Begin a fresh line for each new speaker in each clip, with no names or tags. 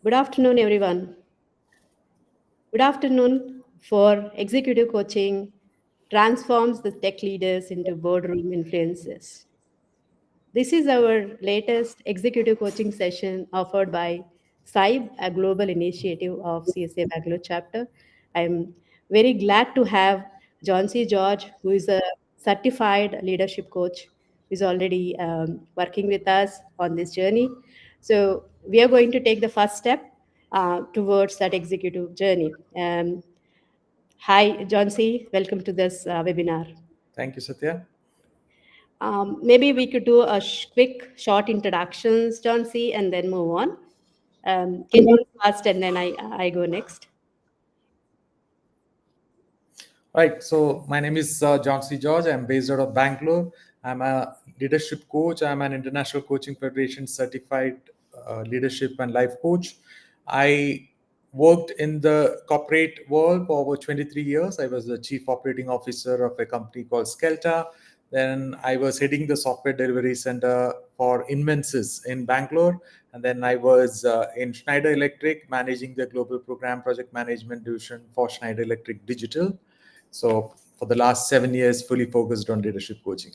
Good afternoon, everyone. Good afternoon for executive coaching transforms the tech leaders into boardroom influencers. This is our latest executive coaching session offered by SAIB, a global initiative of CSA Bangalore chapter. I'm very glad to have John C. George, who is a certified leadership coach, who is already working with us on this journey. So we are going to take the first step towards that executive journey. Hi, John C. Welcome to this webinar.
Thank you, Satya.
Maybe we could do a quick, short introductions, John C., and then move on. Can you first, and then I go next?
Right. So my name is John C. George. I'm based out of Bangalore. I'm a leadership coach. I'm an International Coaching Federation certified leadership and life coach. I worked in the corporate world for over 23 years. I was the chief operating officer of a company called Skelta. Then I was heading the software delivery center for Invensys in Bangalore. And then I was in Schneider Electric managing the global program project management division for Schneider Electric Digital. So for the last 7 years, fully focused on leadership coaching.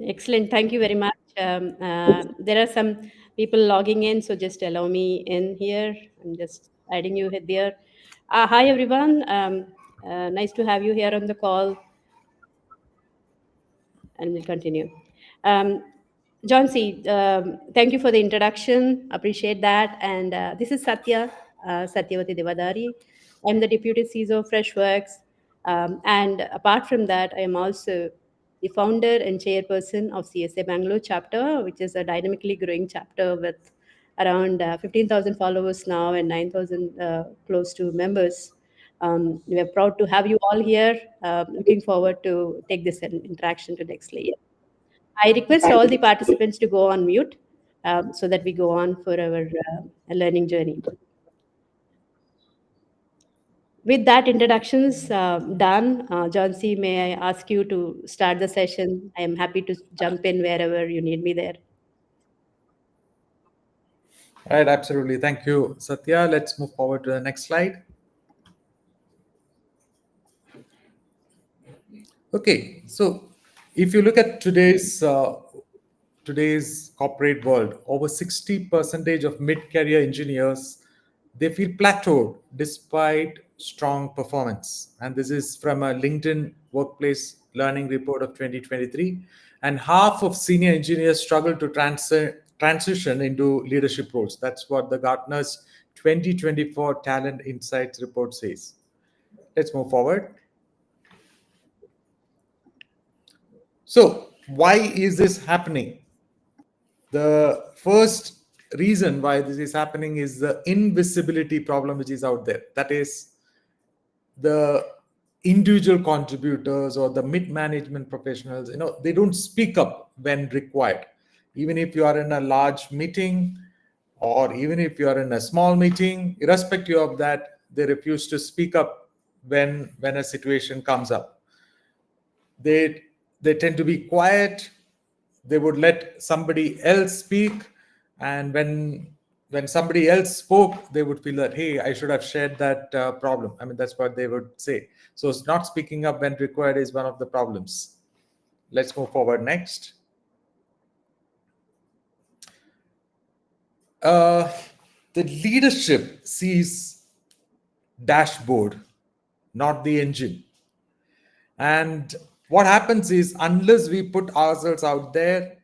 Excellent. Thank you very much. There are some people logging in, so just allow me in here. I'm just adding you here. Hi, everyone. Nice to have you here on the call, and we'll continue. Um, John C., thank you for the introduction. Appreciate that. And this is Satyavati Devadari. I'm the Deputy CISO of Freshworks. And apart from that, I am also the founder and chairperson of CSA Bangalore chapter, which is a dynamically growing chapter with around 15,000 followers now and 9,000 close to members. We are proud to have you all here. Looking forward to take this interaction to next layer. I request all the participants to go on mute so that we go on for our learning journey. With that introductions done, John C., may I ask you to start the session? I am happy to jump in wherever you need me there.
All right, absolutely. Thank you, Satya. Let's move forward to the next slide. Okay, so if you look at today's corporate world, over 60% of mid-career engineers they feel plateaued despite strong performance. And this is from a LinkedIn Workplace Learning Report of 2023. And half of senior engineers struggle to transition into leadership roles. That's what the Gartner's 2024 Talent Insights report says. Let's move forward. So, why is this happening? The first reason why this is happening is the invisibility problem which is out there. That is, the individual contributors or the mid management professionals, they don't speak up when required. Even if you are in a large meeting or even if you are in a small meeting, irrespective of that, they refuse to speak up when a situation comes up. They tend to be quiet. They would let somebody else speak, and when somebody else spoke, they would feel that, hey, I should have shared that problem. I mean, that's what they would say. So it's not speaking up when required is one of the problems. Let's move forward next. The leadership sees dashboard, not the engine. And what happens is, unless we put ourselves out there,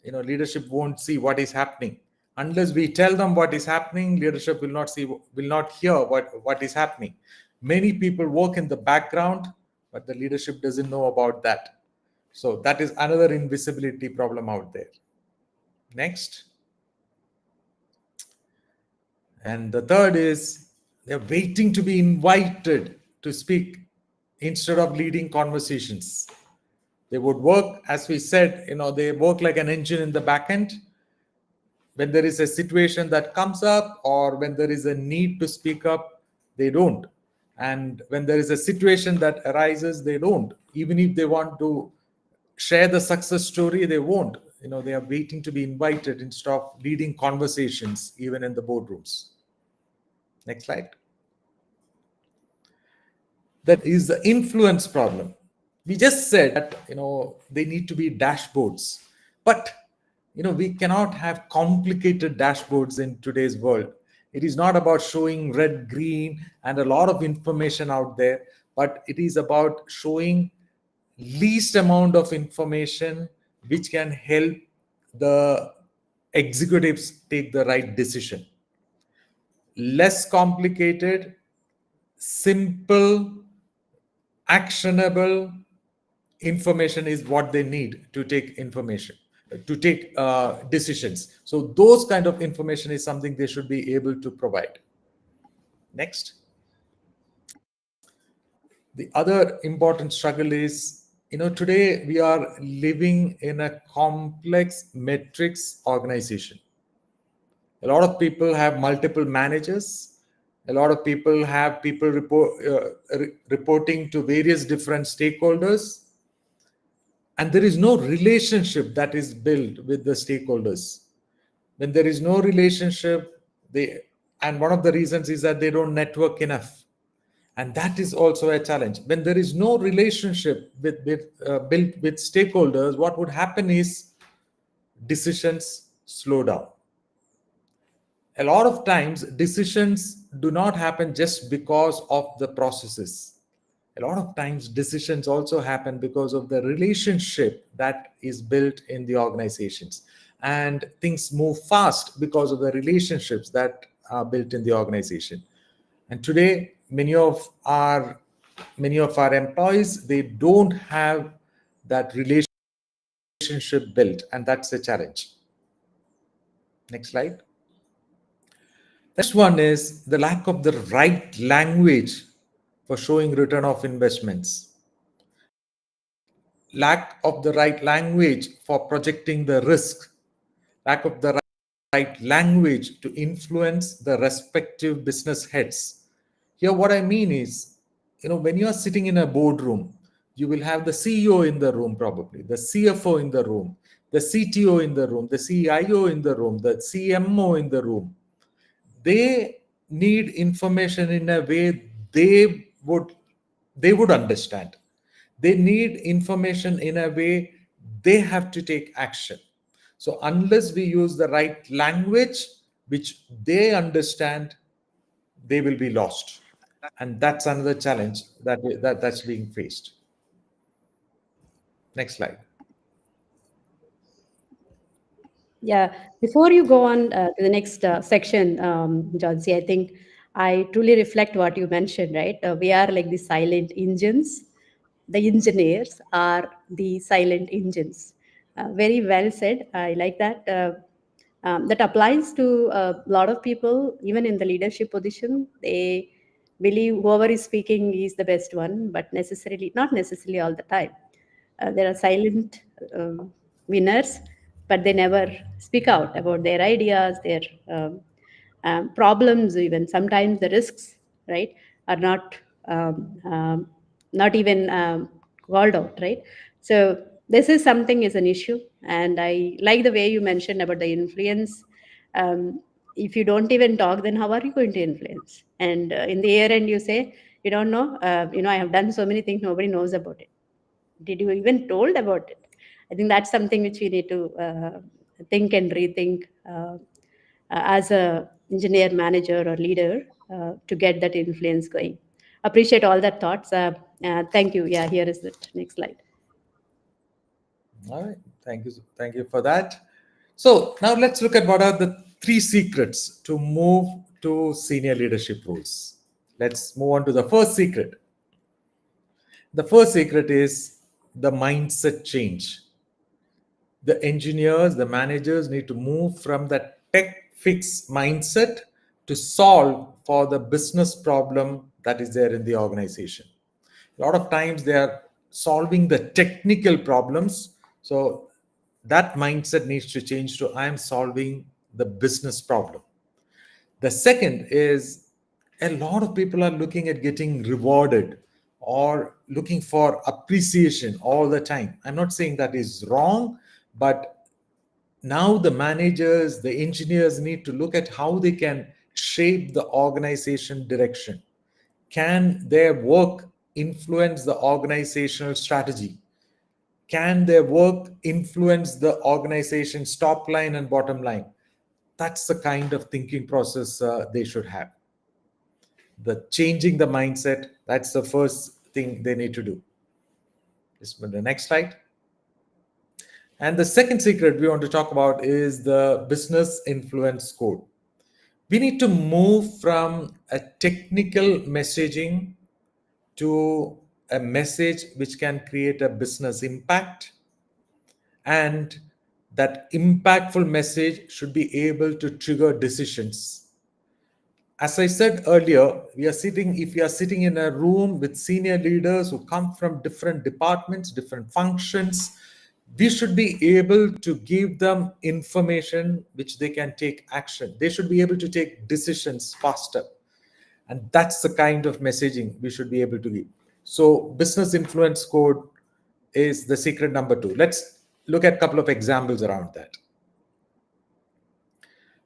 leadership won't see what is happening. Unless we tell them what is happening, leadership will not hear what is happening. Many people work in the background, but the leadership doesn't know about that. So that is another invisibility problem out there. Next. And the third is, they're waiting to be invited to speak instead of leading conversations. They would work, as we said, they work like an engine in the back end. When there is a situation that comes up or when there is a need to speak up, they don't. And when there is a situation that arises, they don't. Even if they want to share the success story, they won't. they are waiting to be invited instead of leading conversations even in the boardrooms. Next slide. That is the influence problem. We just said that they need to be dashboards, but we cannot have complicated dashboards in today's world. It is not about showing red, green, and a lot of information out there, but it is about showing least amount of information which can help the executives take the right decision. Less complicated, simple, actionable information is what they need to take information, to take decisions. So those kind of information is something they should be able to provide. Next. The other important struggle is, today we are living in a complex matrix organization. A lot of people have multiple managers. A lot of people have people reporting to various different stakeholders, and there is no relationship that is built with the stakeholders. When there is no relationship, and one of the reasons is that they don't network enough, and that is also a challenge. When there is no relationship built with stakeholders, what would happen is decisions slow down. A lot of times decisions do not happen just because of the processes. A lot of times decisions also happen because of the relationship that is built in the organizations, and things move fast because of the relationships that are built in the organization. And today many of our employees, they don't have that relationship built, and that's a challenge. Next slide. Next one is the lack of the right language for showing return of investments. Lack of the right language for projecting the risk. Lack of the right language to influence the respective business heads. Here, what I mean is, when you are sitting in a boardroom, you will have the CEO in the room, probably the CFO in the room, the CTO in the room, the CIO in the room, the CMO in the room. They need information in a way they would understand. They need information in a way they have to take action. So unless we use the right language which they understand, they will be lost. And that's another challenge that's being faced. Next slide.
Yeah, before you go on to the next section, Johnsy, I think I truly reflect what you mentioned, right? We are like the silent engines. The engineers are the silent engines. Very well said. I like that. That applies to a lot of people, even in the leadership position. They believe whoever is speaking is the best one, but not necessarily all the time. There are silent winners, but they never speak out about their ideas, their problems, even sometimes the risks, right, are not even called out, right? So this is something is an issue, and I like the way you mentioned about the influence. If you don't even talk, then how are you going to influence? And in the year end, you say you don't know. I have done so many things, nobody knows about it. Did you even told about it? I think that's something which we need to think and rethink as a engineer, manager, or leader to get that influence going. Appreciate all that thoughts. Thank you. Yeah, here is the next slide.
All right. Thank you for that. So now let's look at what are the 3 secrets to move to senior leadership roles. Let's move on to the first secret. The first secret is the mindset change. The engineers, the managers need to move from that tech fix mindset to solve for the business problem that is there in the organization. A lot of times they are solving the technical problems. So that mindset needs to change to I am solving the business problem. The second is a lot of people are looking at getting rewarded or looking for appreciation all the time. I'm not saying that is wrong, but Now the managers, the engineers need to look at how they can shape the organization direction. Can their work influence the organizational strategy? Can their work influence the organization's top line and bottom line? That's the kind of thinking process they should have. The changing the mindset, that's the first thing they need to do. Just the next slide. And the second secret we want to talk about is the business influence code. We need to move from a technical messaging to a message which can create a business impact, and that impactful message should be able to trigger decisions. As I said earlier, if we are sitting in a room with senior leaders who come from different departments, different functions, we should be able to give them information which they can take action. They should be able to take decisions faster. And that's the kind of messaging we should be able to give. So business influence code is the secret number 2. Let's look at a couple of examples around that.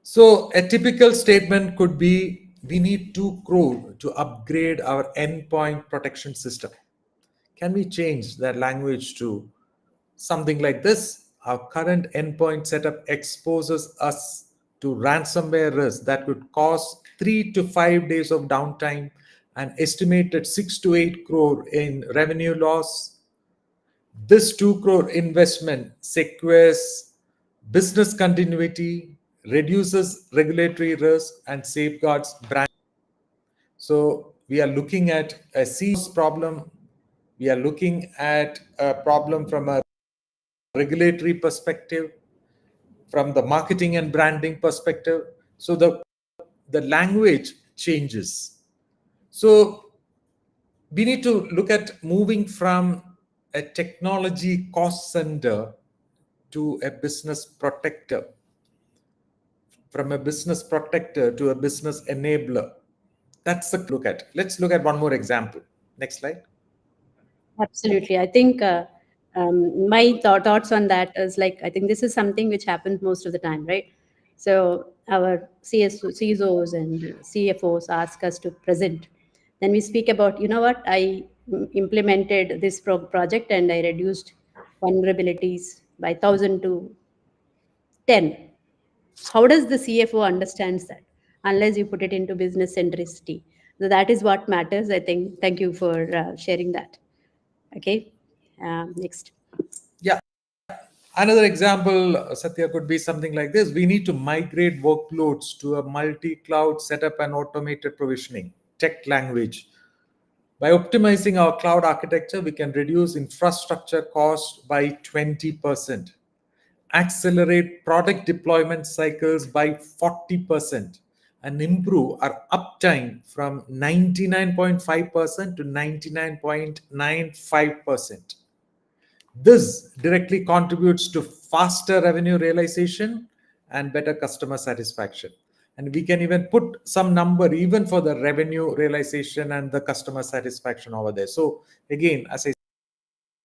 So a typical statement could be, we need 2 crore to upgrade our endpoint protection system. Can we change that language to something like this? Our current endpoint setup exposes us to ransomware risk that could cause 3 to 5 days of downtime and estimated 6 to 8 crore in revenue loss. This 2 crore investment secures business continuity, reduces regulatory risk, and safeguards brand. So we are looking at a serious problem. We are looking at a problem from a regulatory perspective, from the marketing and branding perspective. So the language changes. So we need to look at moving from a technology cost center to a business protector, from a business protector to a business enabler. That's the look at. Let's look at one more example. Next slide.
Absolutely. I think my thoughts on that is like, I think this is something which happens most of the time, right? So our CSOs and CFOs ask us to present. Then we speak about, you know what, I implemented this project and I reduced vulnerabilities by 1,000 to 10. How does the CFO understands that? Unless you put it into business centricity. So that is what matters, I think. Thank you for sharing that. Okay. Next.
Yeah. Another example, Satya, could be something like this. We need to migrate workloads to a multi-cloud setup and automated provisioning, tech language. By optimizing our cloud architecture, we can reduce infrastructure cost by 20%, accelerate product deployment cycles by 40%, and improve our uptime from 99.5% to 99.95%. This directly contributes to faster revenue realization and better customer satisfaction. And we can even put some number even for the revenue realization and the customer satisfaction over there. So again, as I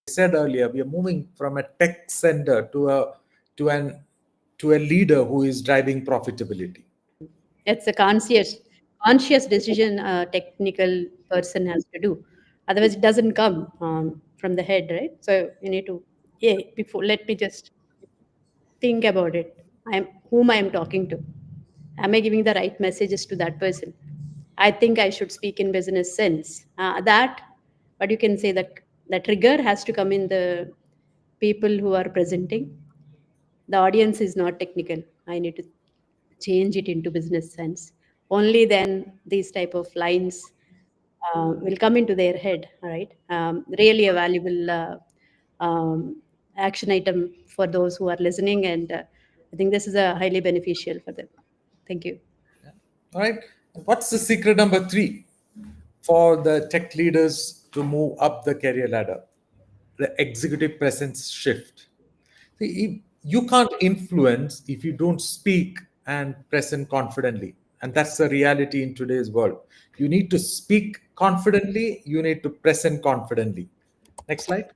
said earlier, we are moving from a tech center to an to a leader who is driving profitability.
It's a conscious decision a technical person has to do. Otherwise, it doesn't come from the head, right? So you need to, yeah, before, let me just think about it. I'm whom I am talking to. Am I giving the right messages to that person? I think I should speak in business sense. That, but you can say that the trigger has to come in the people who are presenting. The audience is not technical. I need to change it into business sense. Only then these type of lines will come into their head. All right. Really a valuable action item for those who are listening, and I think this is a highly beneficial for them. Thank you.
All right. What's the secret number 3 for the tech leaders to move up the career ladder? The executive presence shift. See, you can't influence if you don't speak and present confidently. And that's the reality in today's world. You need to speak confidently, you need to present confidently. Next slide.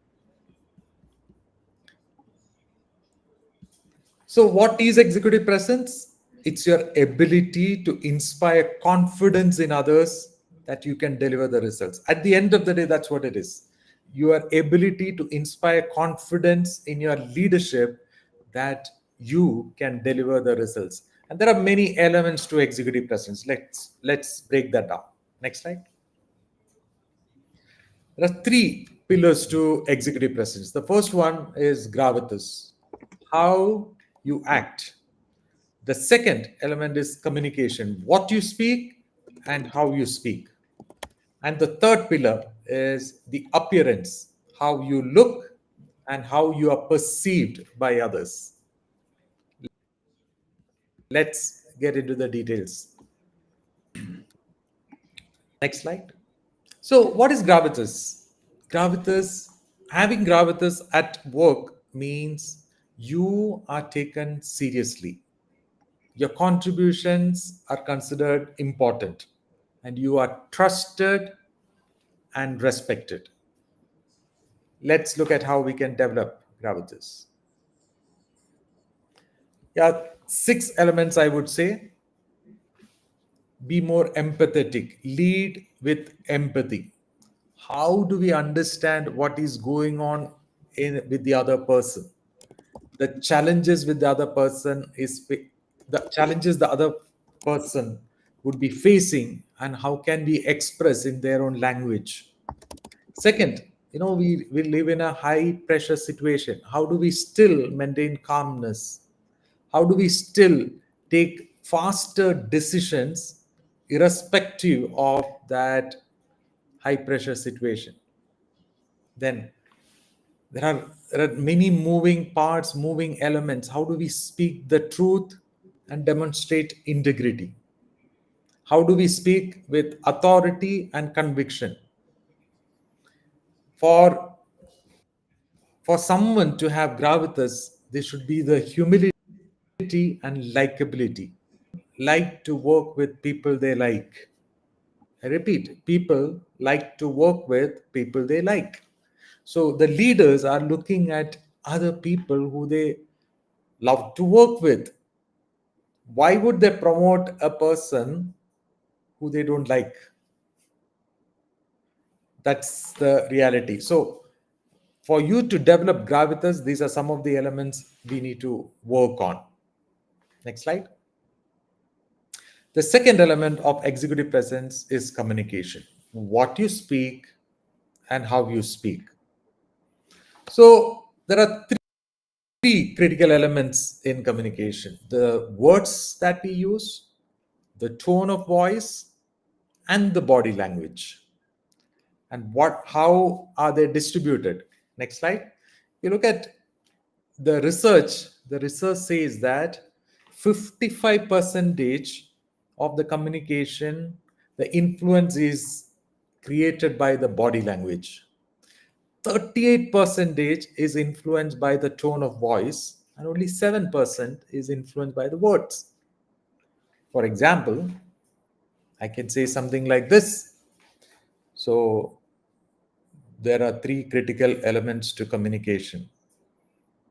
So, what is executive presence? It's your ability to inspire confidence in others that you can deliver the results. At the end of the day, that's what it is. Your ability to inspire confidence in your leadership that you can deliver the results. And there are many elements to executive presence. Let's break that down. Next slide. There are three pillars to executive presence. The first one is gravitas, how you act. The second element is communication, what you speak and how you speak. And the third pillar is the appearance, how you look and how you are perceived by others. Let's get into the details. Next slide. So, what is gravitas? Gravitas, having gravitas at work means you are taken seriously. Your contributions are considered important and you are trusted and respected. Let's look at how we can develop gravitas. Yeah, six elements I would say. Be more empathetic, lead with empathy. How do we understand what is going on with the other person? The challenges with the other person is the challenges the other person would be facing, and how can we express in their own language. Second, we live in a high pressure situation. How do we still maintain calmness? How do we still take faster decisions irrespective of that high pressure situation? Then there are many moving parts, moving elements. How do we speak the truth and demonstrate integrity? How do we speak with authority and conviction? For for someone to have gravitas, there should be the humility and likability. Like to work with people they like. I repeat, people like to work with people they like. So the leaders are looking at other people who they love to work with. Why would they promote a person who they don't like? That's the reality. So for you to develop gravitas, these are some of the elements we need to work on. Next slide. The second element of executive presence is communication. What you speak and how you speak. So there are three critical elements in communication: the words that we use, the tone of voice, and the body language. And how are they distributed? Next slide. You look at the research says that 55 percentage of the communication, the influence is created by the body language. 38 percentage is influenced by the tone of voice, and only 7% is influenced by the words. For example, I can say something like this. So there are three critical elements to communication: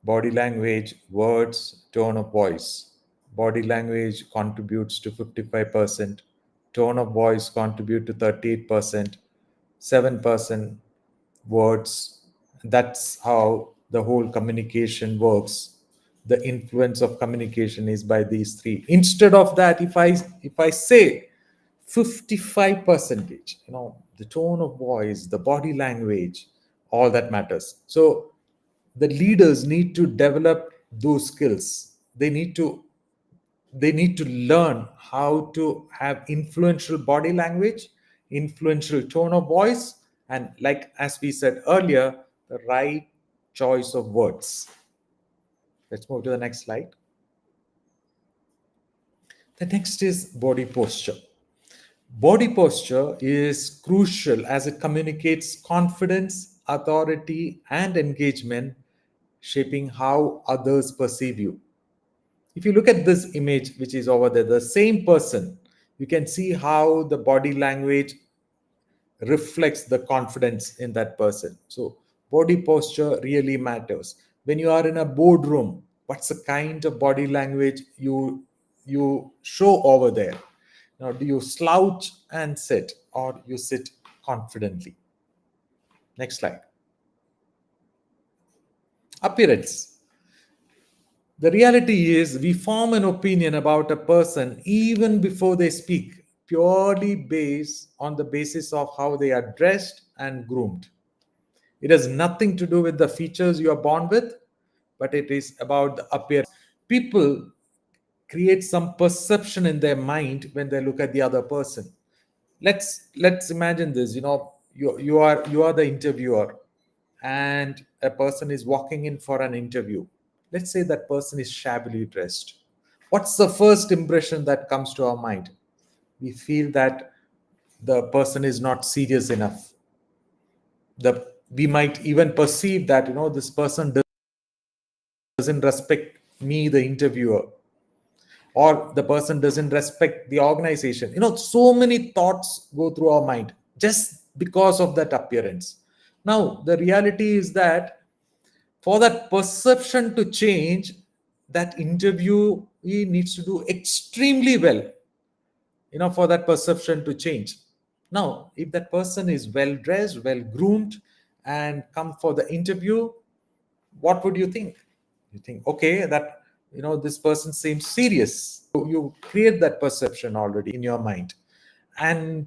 body language, words, tone of voice. Body language contributes to 55%, tone of voice contribute to 38%, 7% words. That's how the whole communication works. The influence of communication is by these three. Instead of that, if I say 55 percentage, the tone of voice, the body language, all that matters. So the leaders need to develop those skills. They need to learn how to have influential body language, influential tone of voice, and, like as we said earlier, the right choice of words. Let's move to the next slide. The next is body posture. Body posture is crucial as it communicates confidence, authority, and engagement, shaping how others perceive you. If you look at this image, which is over there, the same person, you can see how the body language reflects the confidence in that person. So body posture really matters. When you are in a boardroom, What's the kind of body language you show over there? Now, do you slouch and sit, or you sit confidently? Next slide. Appearance. The reality is, we form an opinion about a person even before they speak, purely based on the basis of how they are dressed and groomed. It has nothing to do with the features you are born with, but it is about the appearance. People create some perception in their mind when they look at the other person. Let's imagine this. You are the interviewer, and a person is walking in for an interview. Let's say that person is shabbily dressed. What's the first impression that comes to our mind? We feel that the person is not serious enough. We might even perceive that this person doesn't respect me, the interviewer, or the person doesn't respect the organization. So many thoughts go through our mind just because of that appearance. Now, the reality is that for that perception to change, that interviewee needs to do extremely well, for that perception to change. Now, if that person is well dressed, well groomed, and come for the interview, what would you think? You think, okay, that this person seems serious. You create that perception already in your mind, and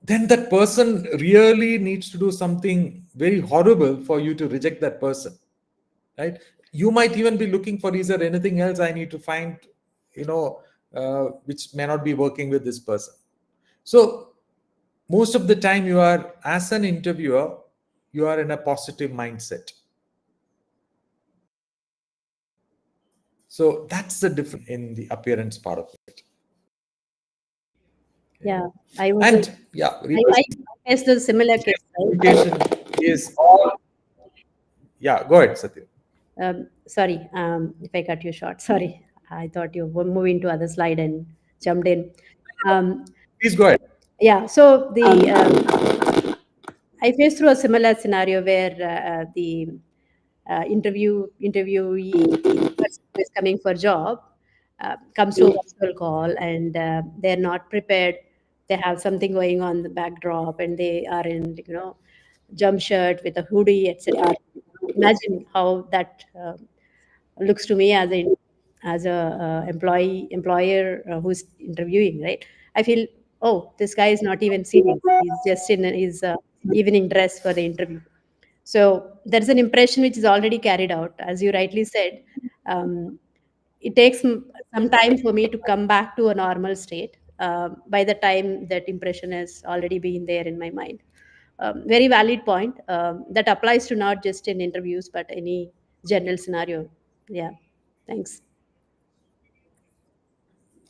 then that person really needs to do something very horrible for you to reject that person, right? You might even be looking for, is there anything else I need to find, which may not be working with this person. So most of the time, you are, as an interviewer, you are in a positive mindset. So that's the difference in the appearance part of it.
Yeah, I was.
And yeah,
I faced a similar case, right?
communication is all. Yeah, go ahead, Satya.
Sorry, if I cut you short. Sorry, I thought you were moving to other slide and jumped in. Um,
Please go ahead.
yeah, so I faced through a similar scenario where the interviewee, the person who is coming for job, comes to a virtual call, and they're not prepared. They have something going on the backdrop, and they are in jump shirt with a hoodie, etc. Imagine how that looks to me as a employer who's interviewing, right? I feel, oh, this guy is not even serious. He's just in his evening dress for the interview. So there's an impression which is already carried out, as you rightly said. um, it takes some time for me to come back to a normal state. By the time that impression has already been there in my mind. Very valid point. That applies to not just in interviews but any general scenario. Yeah, thanks.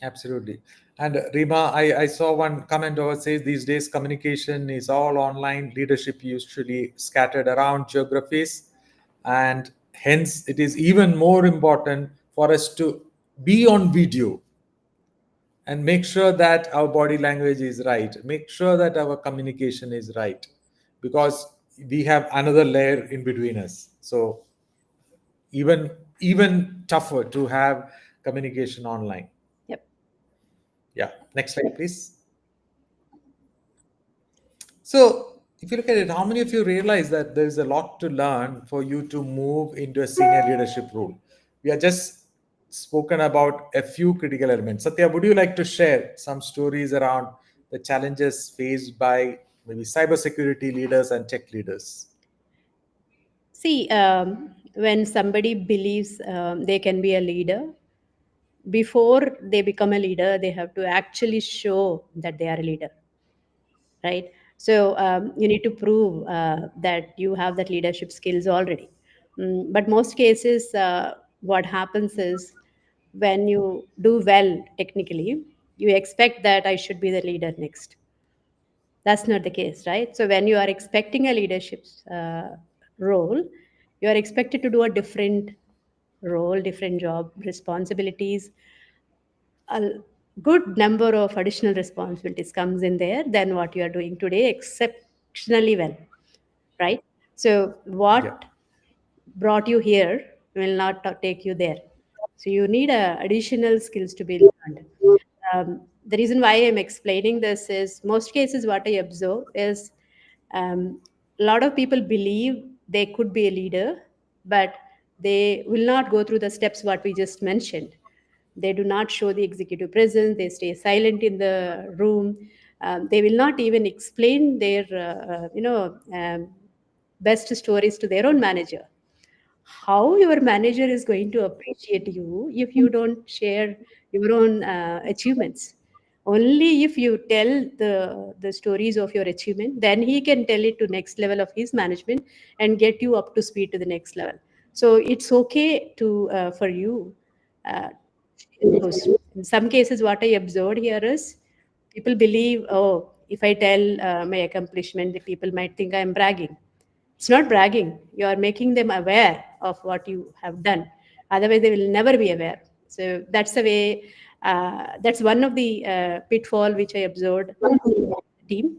Absolutely. And Rima, I saw one comment over says these days communication is all online, leadership usually scattered around geographies, and hence it is even more important for us to be on video and make sure that our body language is right, make sure that our communication is right, because we have another layer in between us. So even even tougher to have communication online.
Yep.
Yeah, next slide, please. So, if you look at it, how many of you realize that there's a lot to learn for you to move into a senior leadership role? We are just spoken about a few critical elements. Satya, would you like to share some stories around the challenges faced by maybe cybersecurity leaders and tech leaders?
See, when somebody believes they can be a leader, before they become a leader, they have to actually show that they are a leader, right? So you need to prove that you have that leadership skills already. But most cases, what happens is when you do well technically, you expect that I should be the leader next. That's not the case, right? So when you are expecting a leadership role, you are expected to do a different role, different job responsibilities. A good number of additional responsibilities comes in there than what you are doing today exceptionally well, right? So
Yeah.
what brought you here will not take you there. So you need additional skills to be learned. The reason why I'm explaining this is most cases what I observe is a lot of people believe they could be a leader, but they will not go through the steps what we just mentioned. They do not show the executive presence. They stay silent in the room. They will not even explain their, best stories to their own manager. How your manager is going to appreciate you if you don't share your own achievements? Only if you tell the stories of your achievement, then he can tell it to next level of his management and get you up to speed to the next level. So it's okay to for you uh, those. In some cases, what I observed here is people believe, oh, if I tell my accomplishment, the people might think I'm bragging. It's not bragging. You are making them aware of what you have done. Otherwise, they will never be aware. So that's the way. That's one of the pitfall which I observed team.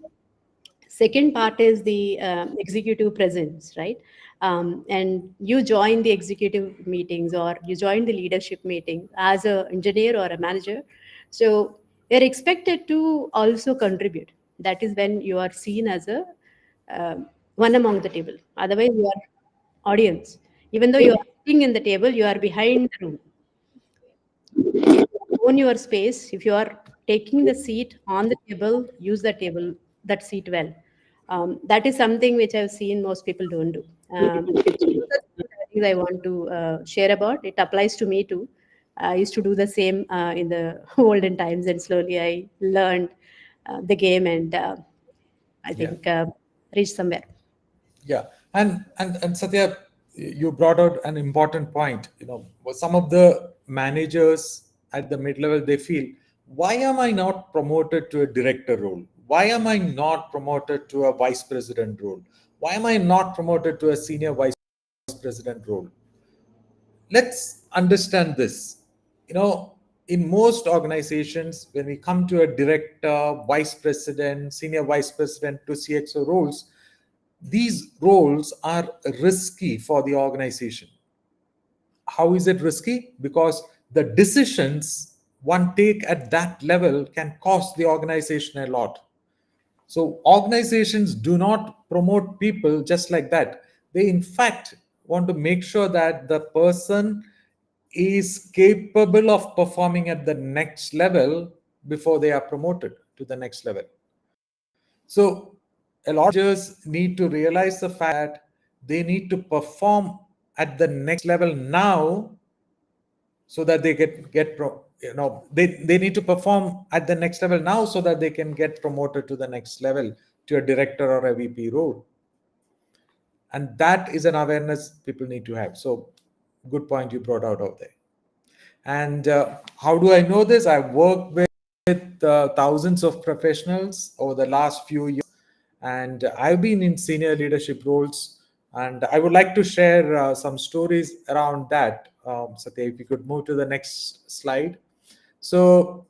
Second part is the executive presence, right? And you join the executive meetings or you join the leadership meeting as a engineer or a manager. So they're expected to also contribute. That is when you are seen as a one among the table. Otherwise, you are audience. Even though you are sitting in the table, you are behind the room. Own your space. If you are taking the seat on the table, use the table, that seat well. That is something which I've seen most people don't do. Things I want to share about. It applies to me too. I used to do the same in the olden times, and slowly I learned the game, and I
Yeah.
think reached somewhere.
Yeah, and Satya, you brought out an important point. Some of the managers at the mid level, they feel, why am I not promoted to a director role? Why am I not promoted to a vice president role? Why am I not promoted to a senior vice president role? Let's understand this. In most organizations, when we come to a director, vice president, senior vice president to CXO roles, these roles are risky for the organization. How is it risky? Because the decisions one take at that level can cost the organization a lot. So organizations do not promote people just like that. They in fact want to make sure that the person is capable of performing at the next level before they are promoted to the next level. So a lot of managers need to realize the fact that they need to perform at the next level now so that they they need to perform at the next level now so that they can get promoted to the next level, to a director or a VP role. And that is an awareness people need to have. So good point you brought out there. And how do I know this? I've worked with thousands of professionals over the last few years, and I've been in senior leadership roles. And I would like to share some stories around that. Satya, if you could move to the next slide. So,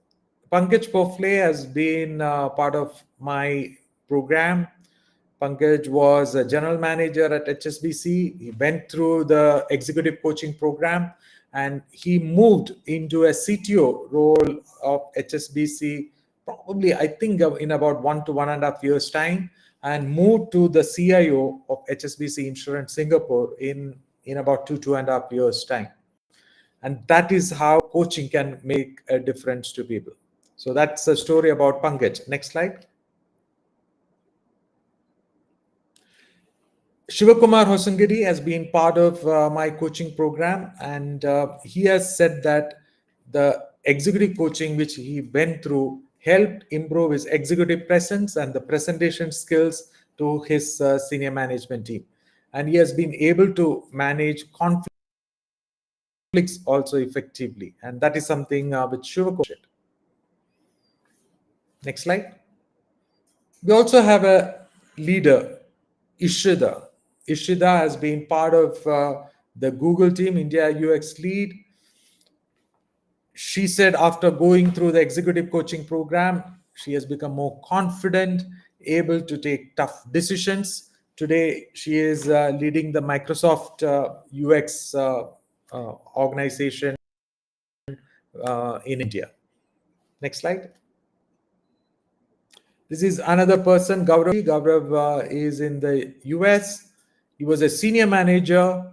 Pankaj Pofle has been part of my program. Pankaj was a general manager at HSBC. He went through the executive coaching program and he moved into a CTO role of HSBC, probably, I think, in about 1 to 1.5 years' time, and moved to the CIO of HSBC Insurance Singapore in about 2.5 years' time. And that is how coaching can make a difference to people. So that's a story about Pankaj. Next slide. Shivakumar Hosangiri has been part of my coaching program, and he has said that the executive coaching which he went through helped improve his executive presence and the presentation skills to his senior management team. And he has been able to manage conflicts also effectively. And that is something which Shivakumar shared. Next slide. We also have a leader, Ishida. Ishida has been part of the Google team, India UX lead. She said after going through the executive coaching program, she has become more confident, able to take tough decisions, Today, she is leading the Microsoft UX organization in India. Next slide. This is another person, Gaurav. Gaurav is in the US. He was a senior manager,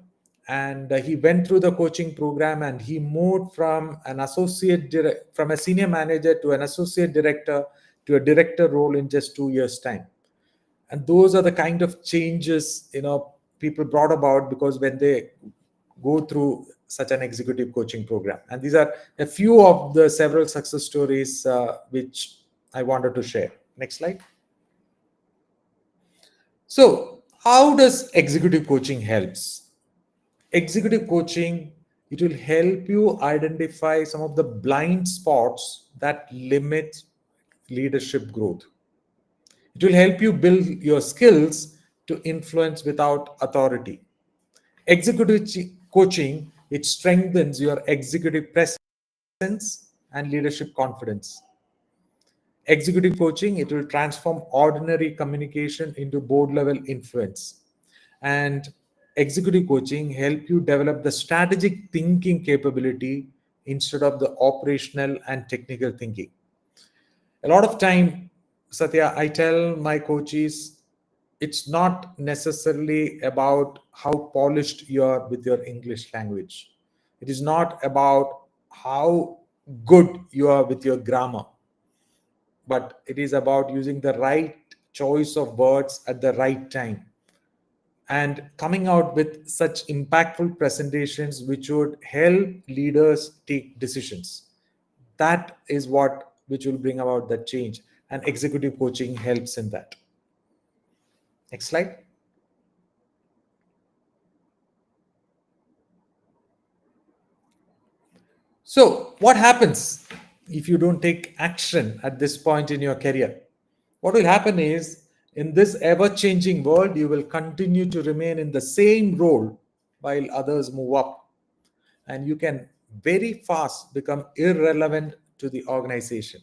and he went through the coaching program, and he moved from from a senior manager to an associate director to a director role in just 2 years' time. And those are the kind of changes people brought about because when they go through such an executive coaching program. And these are a few of the several success stories which I wanted to share. Next slide. So how does executive coaching helps? Executive coaching, it will help you identify some of the blind spots that limit leadership growth. It will help you build your skills to influence without authority. Executive coaching, it strengthens your executive presence and leadership confidence. Executive coaching, it will transform ordinary communication into board level influence. And executive coaching help you develop the strategic thinking capability instead of the operational and technical thinking. A lot of time, Satya, I tell my coaches, it's not necessarily about how polished you are with your English language. It is not about how good you are with your grammar, but it is about using the right choice of words at the right time and coming out with such impactful presentations which would help leaders take decisions. That is what which will bring about that change, and executive coaching helps in that. Next slide. So what happens if you don't take action at this point in your career? What will happen is, in this ever changing world, you will continue to remain in the same role while others move up, and you can very fast become irrelevant to the organization.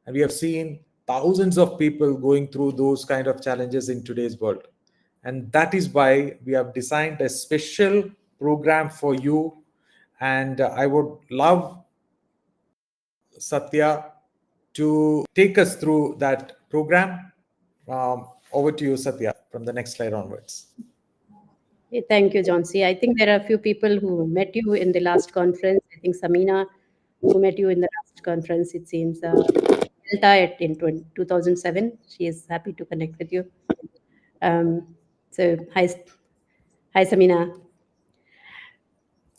And we have seen thousands of people going through those kind of challenges in today's world. And that is why we have designed a special program for you. And I would love Satya to take us through that program. Over to you, Satya, from the next slide onwards.
Thank you, John C. I think there are a few people who met you in the last conference. I think Samina, who met you in the last conference, it seems, Delta in 2007. She is happy to connect with you. So, hi, Samina.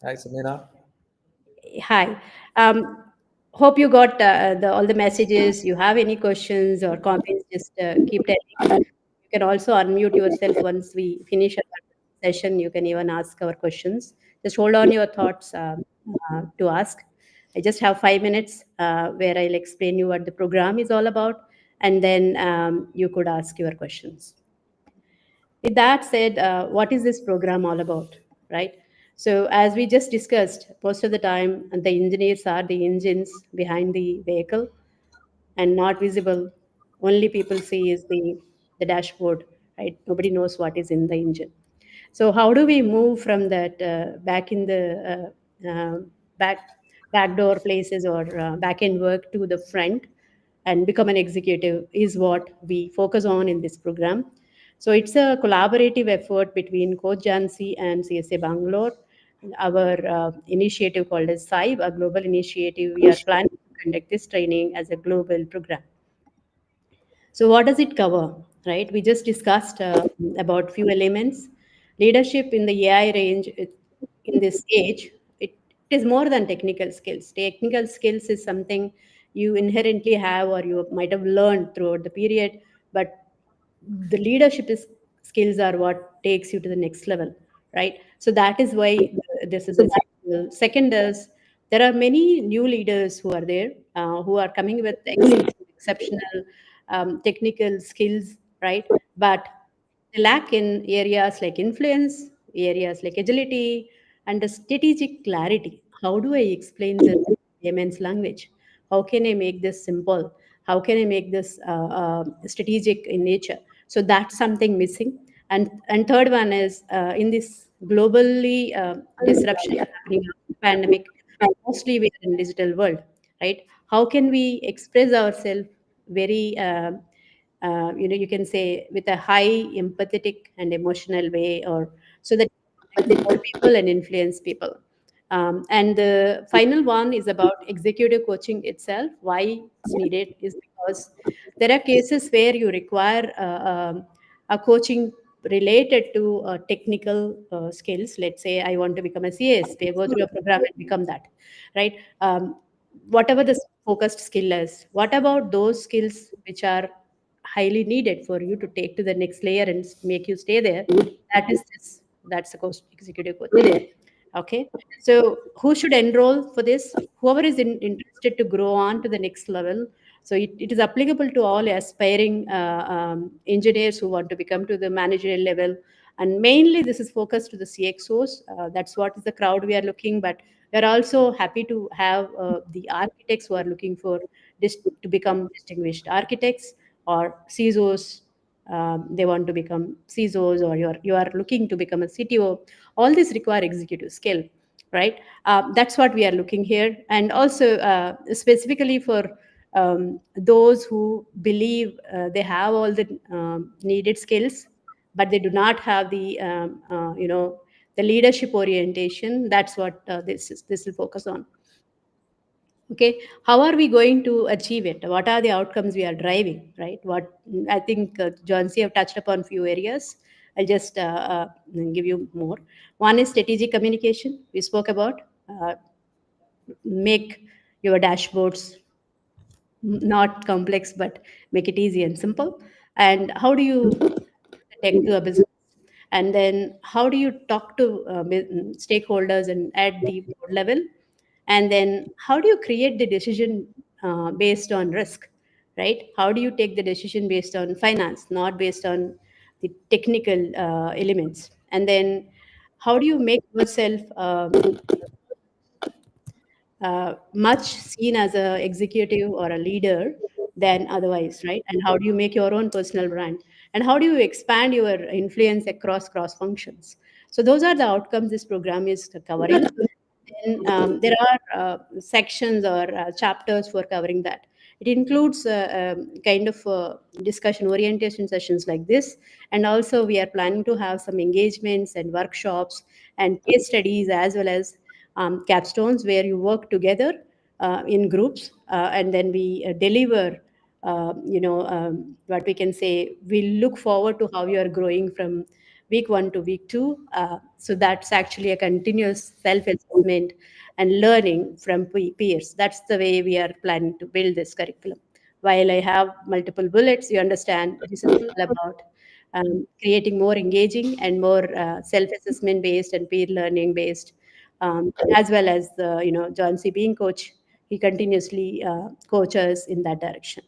Hi, Samina.
Hi. Hope you got all the messages. You have any questions or comments, just keep telling. You can also unmute yourself once we finish our session. You can even ask our questions. Just hold on your thoughts to ask. I just have 5 minutes where I'll explain you what the program is all about, and then you could ask your questions. With that said, what is this program all about, right? So, as we just discussed, most of the time, the engineers are the engines behind the vehicle and not visible. Only people see is the dashboard, right? Nobody knows what is in the engine. So, how do we move from that back in the back backdoor places or back end work to the front and become an executive is what we focus on in this program. So it's a collaborative effort between Coach Jansi and CSA Bangalore. Our initiative called as SAIB, a global initiative. We are planning to conduct this training as a global program. So what does it cover, right? We just discussed about few elements. Leadership in the AI range, in this age, it is more than technical skills. Technical skills is something you inherently have or you might have learned throughout the period, but the skills are what takes you to the next level, right? So that is why this is essential. Second is there are many new leaders who are there who are coming with exceptional technical skills, right? But they lack in areas like influence, areas like agility, and the strategic clarity. How do I explain this in layman's language? How can I make this simple? How can I make this strategic in nature? So that's something missing. And third one is in this globally disruption happening after pandemic, mostly we are in digital world, right? How can we express ourselves very you can say with a high empathetic and emotional way, or so that empower people and influence people. And the final one is about executive coaching itself. Why it's needed is because there are cases where you require a coaching related to technical skills. Let's say I want to become a CSP, go through a program and become that, right? Whatever the focused skill is, what about those skills which are highly needed for you to take to the next layer and make you stay there? That is this. That's the executive coaching. Okay, so who should enroll for this? Whoever is interested to grow on to the next level. So it is applicable to all aspiring engineers who want to become to the managerial level, and mainly this is focused to the CXOs. That's what is the crowd we are looking, but we are also happy to have the architects who are looking for this to become distinguished architects, or CISOs. They want to become CISOs, or you are looking to become a CTO. All these require executive skill, right? That's what we are looking here, and also specifically for those who believe they have all the needed skills, but they do not have the leadership orientation. That's what this will focus on. Okay, how are we going to achieve it? What are the outcomes we are driving, right? What I think John C have touched upon few areas. I'll just give you more. One is strategic communication. We spoke about make your dashboards not complex, but make it easy and simple. And how do you tech to a business? And then how do you talk to stakeholders and at the board level? And then how do you create the decision based on risk, right? How do you take the decision based on finance, not based on the technical elements? And then how do you make yourself much seen as a executive or a leader than otherwise, right? And how do you make your own personal brand? And how do you expand your influence across cross functions? So those are the outcomes this program is covering. Then there are sections or chapters for covering that. It includes kind of discussion orientation sessions like this, and also we are planning to have some engagements and workshops and case studies, as well as capstones where you work together in groups, and then we deliver. What we can say, we look forward to how you are growing from week 1 to week 2. So that's actually a continuous self assessment and learning from peers. That's the way we are planning to build this curriculum. While I have multiple bullets, you understand this is all about creating more engaging and more self assessment based and peer learning based, as well as John C. being coach, he continuously coaches in that direction.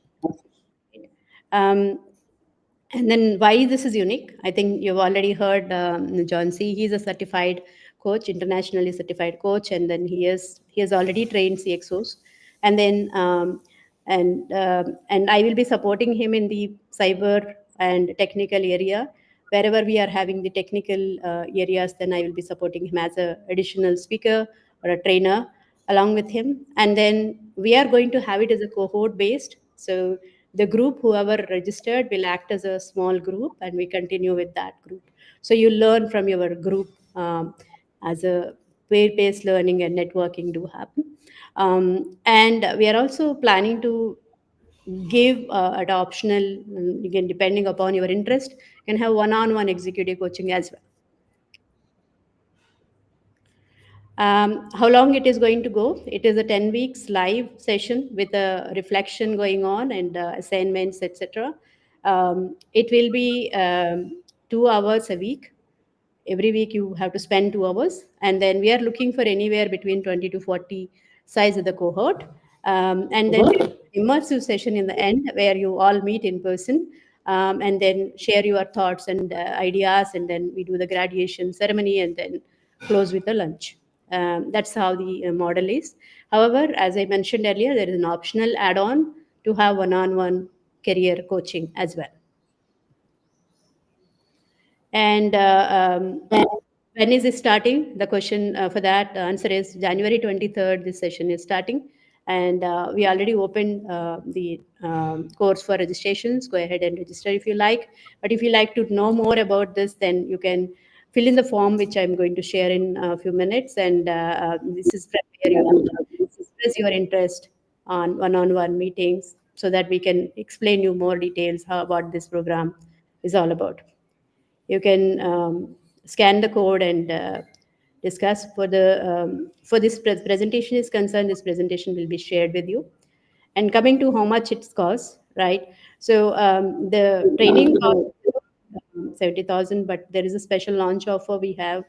Um, and then why this is unique, I think you've already heard John C. He's a certified coach, internationally certified coach, and then he has already trained CXOs, and then and I will be supporting him in the cyber and technical area. Wherever we are having the technical areas, then I will be supporting him as a additional speaker or a trainer along with him. And then we are going to have it as a cohort based. So the group whoever registered will act as a small group, and we continue with that group. So you learn from your group, as a peer-based learning and networking do happen. And we are also planning to give at optional, again depending upon your interest, you can have one-on-one executive coaching as well. How long it is going to go? It is a 10 weeks live session with a reflection going on and assignments, etc. It will be 2 hours a week. Every week you have to spend 2 hours, and then we are looking for anywhere between 20 to 40 size of the cohort. And then immersive session in the end where you all meet in person, and then share your thoughts and ideas, and then we do the graduation ceremony and then close with the lunch. That's how the model is. However, as I mentioned earlier, there is an optional add-on to have one-on-one career coaching as well. And when is it starting? The question for that answer is January 23rd. This session is starting, and we already opened the course for registrations. Go ahead and register if you like. But if you like to know more about this, then you can fill in the form which I'm going to share in a few minutes. And this is from where you can express your interest on one-on-one meetings, so that we can explain you more details how what this program is all about. You can scan the code and discuss for the for this presentation is concerned. This presentation will be shared with you. And coming to how much it costs, right? So the training cost 70,000, but there is a special launch offer we have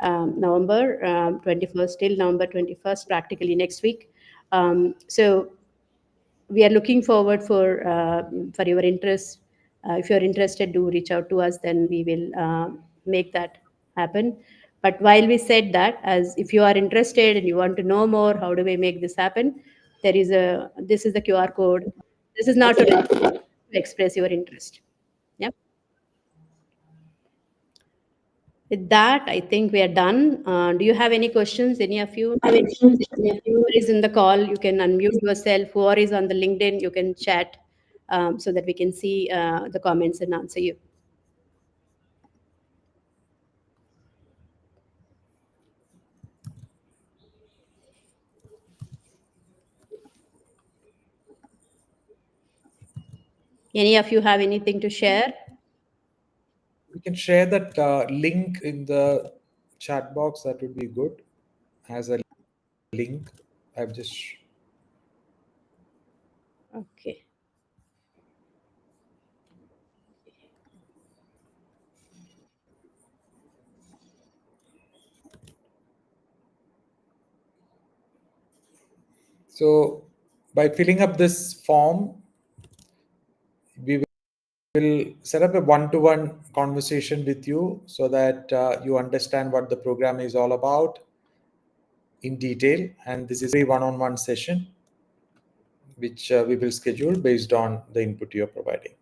November 21st till November 21st, practically next week. So we are looking forward for your interest. If you're interested, do reach out to us. Then we will make that happen. But while we said that, as if you are interested and you want to know more, how do we make this happen? There is a This is the QR code. This is not to express your interest. Yeah. With that, I think we are done. Do you have any questions? Any of you? Whoever is in the call, you can unmute yourself. Whoever is on the LinkedIn, you can chat so that we can see the comments and answer you. Any of you have anything to share?
We can share that link in the chat box. That would be good as a link. I've just
Okay.
so by filling up this form, we will set up a one-to-one conversation with you so that you understand what the program is all about in detail. And this is a one-on-one session which we will schedule based on the input you're providing.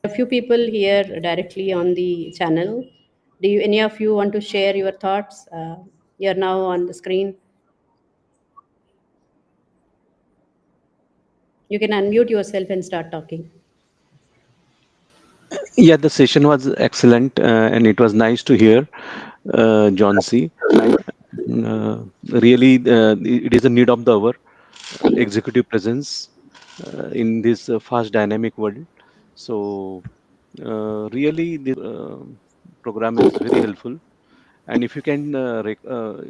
A few people here directly on the channel. Do you, any of you want to share your thoughts? You're now on the screen. You can unmute yourself and start talking.
Yeah, the session was excellent, and it was nice to hear John C. Really, it is a need of the hour, executive presence in this fast dynamic world. So, really, this program is very helpful. And if you can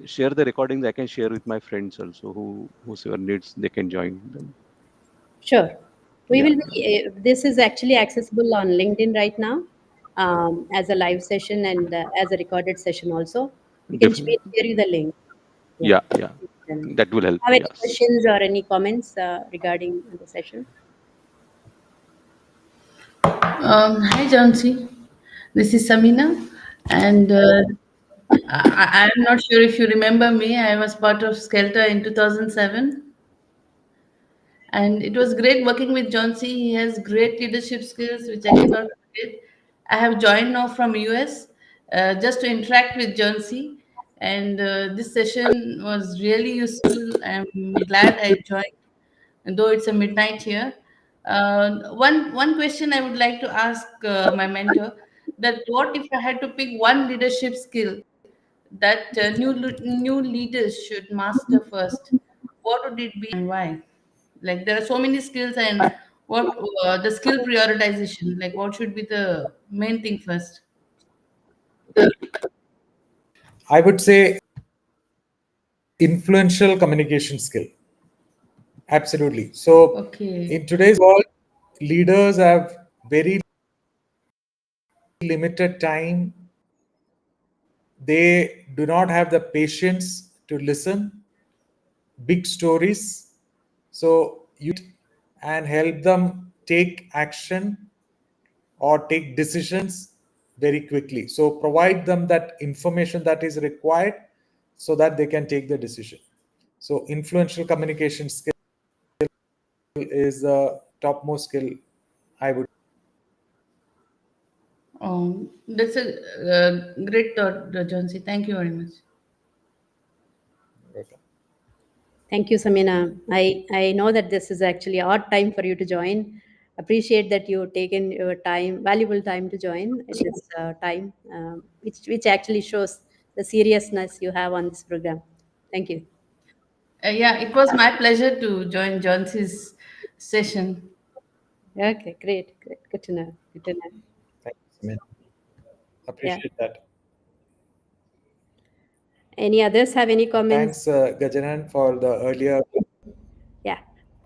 share the recordings, I can share with my friends also, whosoever needs, they can join them.
Sure. We
Yeah,
will be, this is actually accessible on LinkedIn right now as a live session and as a recorded session also. We can
definitely.
share you the link. Yeah.
Yeah, yeah,
Then,
that will help.
have any
Yes.
questions or any comments regarding the session?
Hi, Jansi. This is Samina, and I'm not sure if you remember me. I was part of Skelter in 2007, and it was great working with John C. He has great leadership skills, which I cannot forget. I have joined now from US just to interact with John C. And this session was really useful. I'm glad I joined, though it's a midnight here. One question I would like to ask my mentor, that what if I had to pick one leadership skill that new leaders should master first? What would it be and why? Like there are so many skills, and what the skill prioritization? Like what should be the main thing first?
I would say influential communication skill. Absolutely. So
Okay.
in today's world, leaders have very limited time. They do not have the patience to listen big stories. So you and help them take action or take decisions very quickly. So provide them that information that is required so that they can take the decision. So influential communication skill is the topmost skill, I would.
That's a great thought, Johnsy. Thank you very much.
Thank you, Samina. I know that this is actually odd time for you to join. Appreciate that you've taken your time, valuable time to join at this time, which actually shows the seriousness you have on this program. Thank you.
Yeah, it was my pleasure to join Johnsy's session.
Okay, great, great. Good to know. Good to know.
Thank you, Samir.
Yeah.
Appreciate that.
Any others have any comments?
Thanks, Gajanan, for the earlier.
Yeah.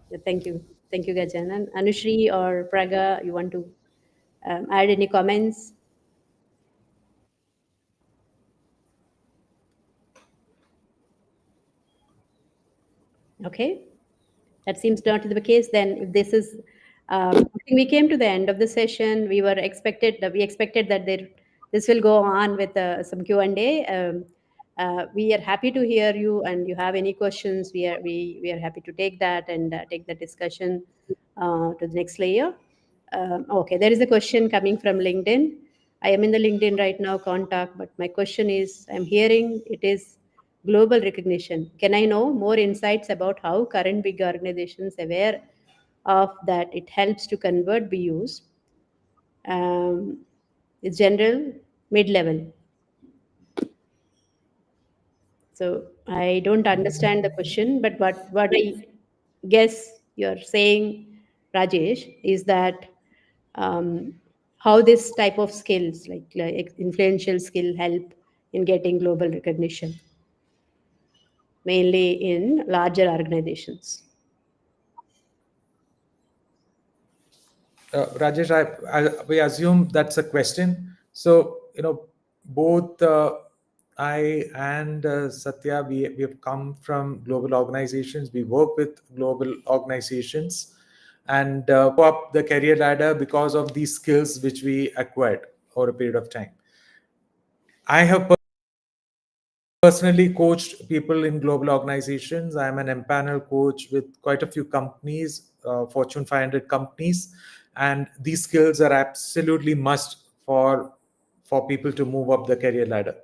Yeah, thank you. Thank you, Gajanan. Anushri or Praga, you want to add any comments? Okay. That seems not to be the case. Then, if this is, I think we came to the end of the session. We expected that this will go on with some Q&A. We are happy to hear you, and you have any questions, we are happy to take that and take the discussion to the next layer. Okay, there is a question coming from LinkedIn. I am in the LinkedIn right now contact, but my question is, I'm hearing it is global recognition. Can I know more insights about how current big organizations aware of that it helps to convert BUs, um, general, mid-level? So I don't understand the question, but what I guess you're saying, Rajesh, is that um, how this type of skills, like influential skill, help in getting global recognition, mainly in larger organizations.
Rajesh, we assume that's a question. So, both I and Satya, we have come from global organizations. We work with global organizations and go up the career ladder because of these skills which we acquired over a period of time. I have personally coached people in global organizations. I'm an empanel coach with quite a few companies, Fortune 500 companies, and these skills are absolutely must for people to move up the career ladder.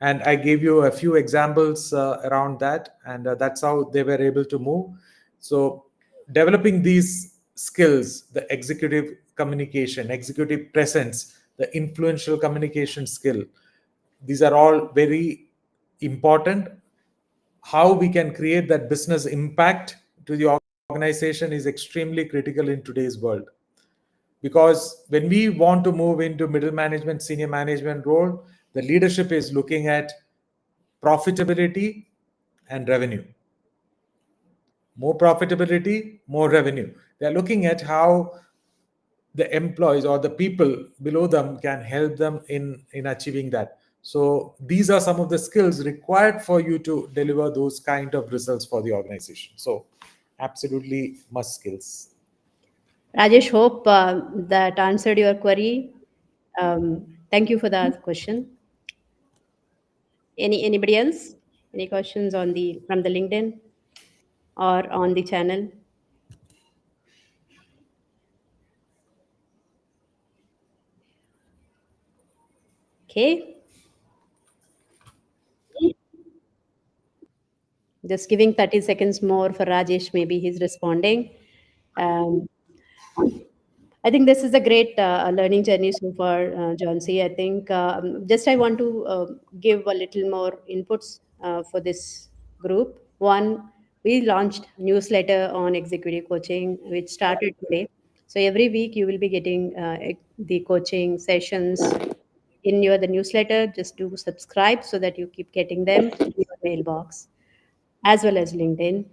And I gave you a few examples around that, and that's how they were able to move. So, developing these skills, the executive communication, executive presence, the influential communication skill, these are all very important. How we can create that business impact to the organization is extremely critical in today's world, because when we want to move into middle management, senior management role, the leadership is looking at profitability and revenue. More profitability, more revenue. They're looking at how the employees or the people below them can help them in achieving that. So these are some of the skills required for you to deliver those kind of results for the organization. So absolutely must skills.
Rajesh, hope that answered your query. Thank you for that question. Anybody else? Any questions on the from the LinkedIn or on the channel? Okay, just giving 30 seconds more for Rajesh. Maybe he's responding. Um, I think this is a great learning journey so far, John C. I think just I want to give a little more inputs for this group. One, we launched newsletter on executive coaching, which started today. So every week you will be getting the coaching sessions in your the newsletter. Just do subscribe so that you keep getting them in your mailbox as well as LinkedIn.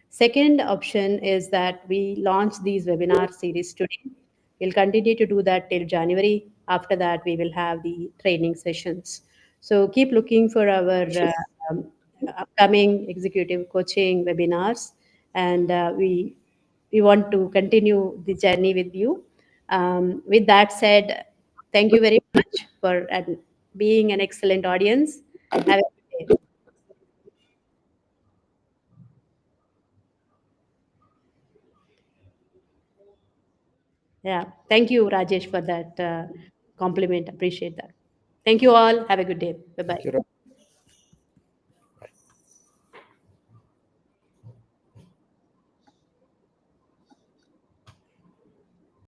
Second option is that we launch these webinar series today. We'll continue to do that till January. After that, we will have the training sessions. So keep looking for our um, upcoming executive coaching webinars, and we want to continue the journey with you. With that said, thank you very much for being an excellent audience. Have a good day. Yeah. Thank you, Rajesh, for that compliment. Appreciate that. Thank you all. Have a good day. Bye
Thank
bye.
you.